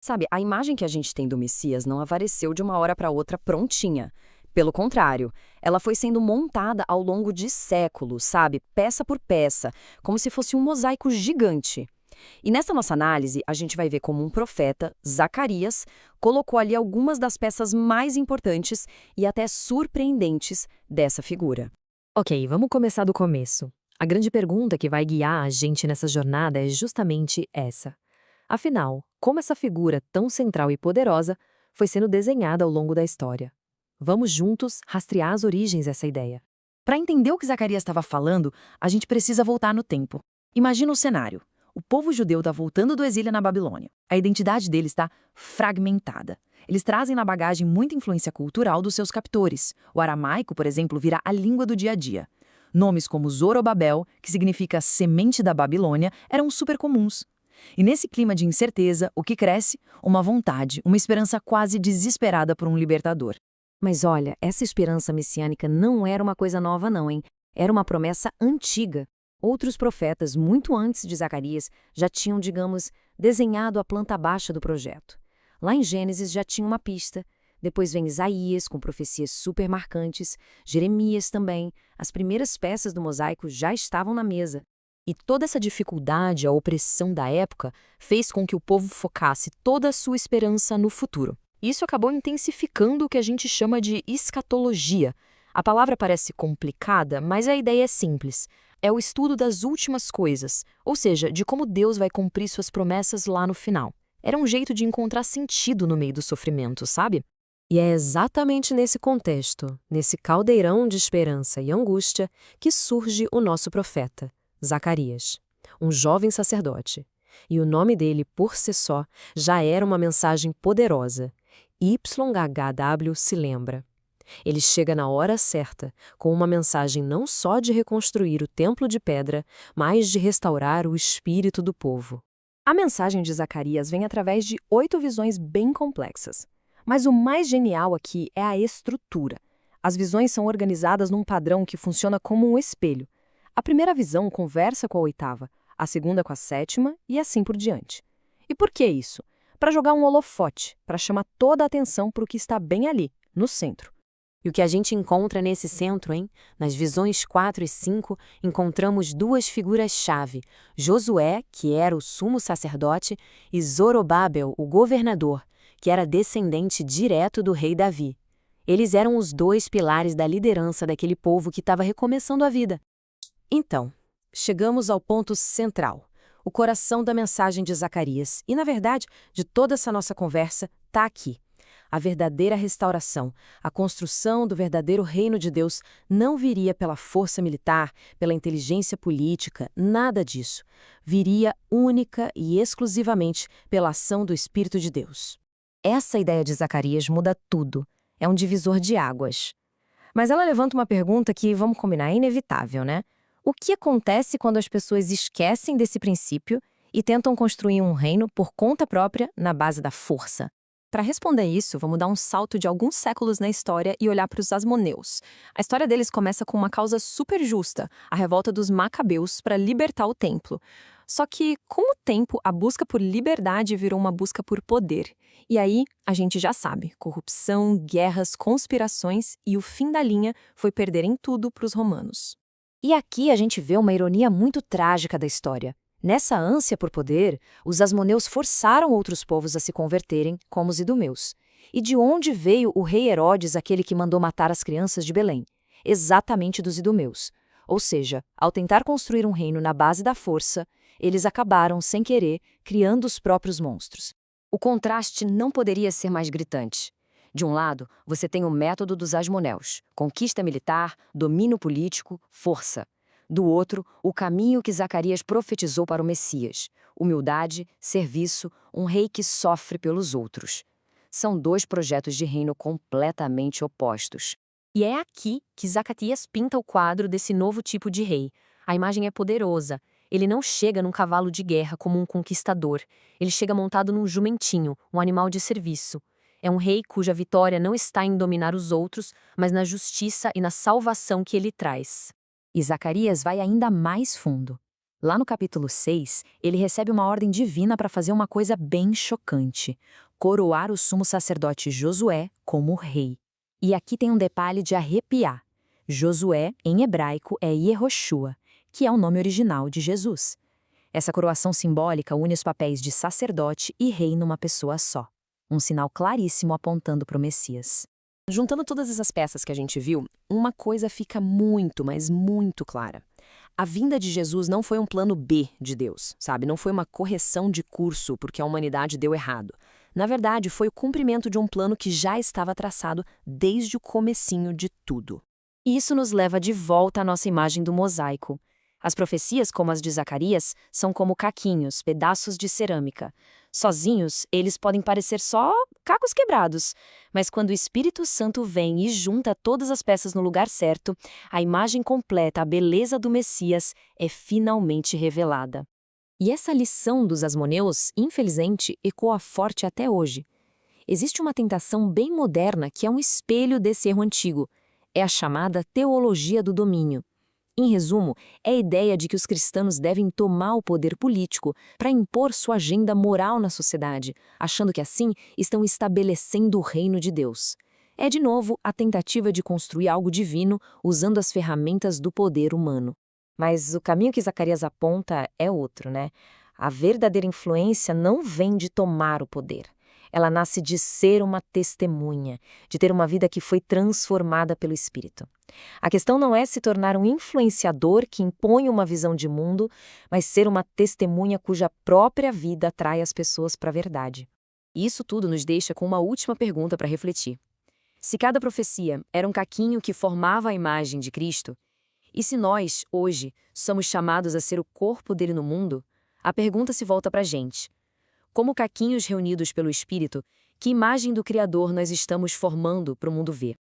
Sabe, a imagem que a gente tem do Messias não apareceu de uma hora para outra prontinha. Pelo contrário, ela foi sendo montada ao longo de séculos, sabe, peça por peça, como se fosse um mosaico gigante. E nessa nossa análise, a gente vai ver como um profeta, Zacarias, colocou ali algumas das peças mais importantes e até surpreendentes dessa figura. Ok, vamos começar do começo. A grande pergunta que vai guiar a gente nessa jornada é justamente essa. Afinal, como essa figura tão central e poderosa foi sendo desenhada ao longo da história? Vamos juntos rastrear as origens dessa ideia. Para entender o que Zacarias estava falando, a gente precisa voltar no tempo. Imagina o cenário. O povo judeu está voltando do exílio na Babilônia. A identidade deles está fragmentada. Eles trazem na bagagem muita influência cultural dos seus captores. O aramaico, por exemplo, vira a língua do dia a dia. Nomes como Zorobabel, que significa semente da Babilônia, eram super comuns. E nesse clima de incerteza, o que cresce? Uma vontade, uma esperança quase desesperada por um libertador. Mas olha, essa esperança messiânica não era uma coisa nova não, hein? Era uma promessa antiga. Outros profetas, muito antes de Zacarias, já tinham, digamos, desenhado a planta baixa do projeto. Lá em Gênesis já tinha uma pista. Depois vem Isaías, com profecias super marcantes, Jeremias também. As primeiras peças do mosaico já estavam na mesa. E toda essa dificuldade, a opressão da época, fez com que o povo focasse toda a sua esperança no futuro. Isso acabou intensificando o que a gente chama de escatologia. A palavra parece complicada, mas a ideia é simples. É o estudo das últimas coisas, ou seja, de como Deus vai cumprir suas promessas lá no final. Era um jeito de encontrar sentido no meio do sofrimento, sabe? E é exatamente nesse contexto, nesse caldeirão de esperança e angústia, que surge o nosso profeta, Zacarias, um jovem sacerdote. E o nome dele, por si só, já era uma mensagem poderosa. YHWH se lembra. Ele chega na hora certa, com uma mensagem não só de reconstruir o templo de pedra, mas de restaurar o espírito do povo. A mensagem de Zacarias vem através de 8 visões bem complexas. Mas o mais genial aqui é a estrutura. As visões são organizadas num padrão que funciona como um espelho. A primeira visão conversa com a oitava, a segunda com a sétima e assim por diante. E por que isso? Para jogar um holofote, para chamar toda a atenção para o que está bem ali, no centro. E o que a gente encontra nesse centro, hein? Nas visões 4 e 5, encontramos duas figuras-chave: Josué, que era o sumo sacerdote, e Zorobabel, o governador, que era descendente direto do rei Davi. Eles eram os dois pilares da liderança daquele povo que estava recomeçando a vida. Então, chegamos ao ponto central, o coração da mensagem de Zacarias. E, na verdade, de toda essa nossa conversa, está aqui. A verdadeira restauração, a construção do verdadeiro reino de Deus não viria pela força militar, pela inteligência política, nada disso. Viria única e exclusivamente pela ação do Espírito de Deus. Essa ideia de Zacarias muda tudo. É um divisor de águas. Mas ela levanta uma pergunta que, vamos combinar, é inevitável, né? O que acontece quando as pessoas esquecem desse princípio e tentam construir um reino por conta própria na base da força? Para responder isso, vamos dar um salto de alguns séculos na história e olhar para os Asmoneus. A história deles começa com uma causa super justa, a revolta dos Macabeus para libertar o templo. Só que, com o tempo, a busca por liberdade virou uma busca por poder. E aí, a gente já sabe, corrupção, guerras, conspirações e o fim da linha foi perderem tudo para os romanos. E aqui a gente vê uma ironia muito trágica da história. Nessa ânsia por poder, os asmoneus forçaram outros povos a se converterem, como os idumeus. E de onde veio o rei Herodes, aquele que mandou matar as crianças de Belém? Exatamente dos idumeus. Ou seja, ao tentar construir um reino na base da força, eles acabaram, sem querer, criando os próprios monstros. O contraste não poderia ser mais gritante. De um lado, você tem o método dos asmoneus, conquista militar, domínio político, força. Do outro, o caminho que Zacarias profetizou para o Messias: humildade, serviço, um rei que sofre pelos outros. São dois projetos de reino completamente opostos. E é aqui que Zacarias pinta o quadro desse novo tipo de rei. A imagem é poderosa. Ele não chega num cavalo de guerra como um conquistador. Ele chega montado num jumentinho, um animal de serviço. É um rei cuja vitória não está em dominar os outros, mas na justiça e na salvação que ele traz. E Zacarias vai ainda mais fundo. Lá no capítulo 6, ele recebe uma ordem divina para fazer uma coisa bem chocante: coroar o sumo sacerdote Josué como rei. E aqui tem um detalhe de arrepiar. Josué, em hebraico, é Yehoshua, que é o nome original de Jesus. Essa coroação simbólica une os papéis de sacerdote e rei numa pessoa só. Um sinal claríssimo apontando para o Messias. Juntando todas essas peças que a gente viu, uma coisa fica muito, mas muito clara. A vinda de Jesus não foi um plano B de Deus, sabe? Não foi uma correção de curso porque a humanidade deu errado. Na verdade, foi o cumprimento de um plano que já estava traçado desde o comecinho de tudo. E isso nos leva de volta à nossa imagem do mosaico. As profecias, como as de Zacarias, são como caquinhos, pedaços de cerâmica. Sozinhos, eles podem parecer só cacos quebrados, mas quando o Espírito Santo vem e junta todas as peças no lugar certo, a imagem completa, a beleza do Messias, é finalmente revelada. E essa lição dos asmoneus, infelizmente, ecoa forte até hoje. Existe uma tentação bem moderna que é um espelho desse erro antigo. É a chamada teologia do domínio. Em resumo, é a ideia de que os cristãos devem tomar o poder político para impor sua agenda moral na sociedade, achando que assim estão estabelecendo o reino de Deus. É, de novo, a tentativa de construir algo divino usando as ferramentas do poder humano. Mas o caminho que Zacarias aponta é outro, né? A verdadeira influência não vem de tomar o poder. Ela nasce de ser uma testemunha, de ter uma vida que foi transformada pelo Espírito. A questão não é se tornar um influenciador que impõe uma visão de mundo, mas ser uma testemunha cuja própria vida atrai as pessoas para a verdade. E isso tudo nos deixa com uma última pergunta para refletir. Se cada profecia era um caquinho que formava a imagem de Cristo, e se nós, hoje, somos chamados a ser o corpo dele no mundo, a pergunta se volta para a gente. Como caquinhos reunidos pelo Espírito, que imagem do Criador nós estamos formando para o mundo ver?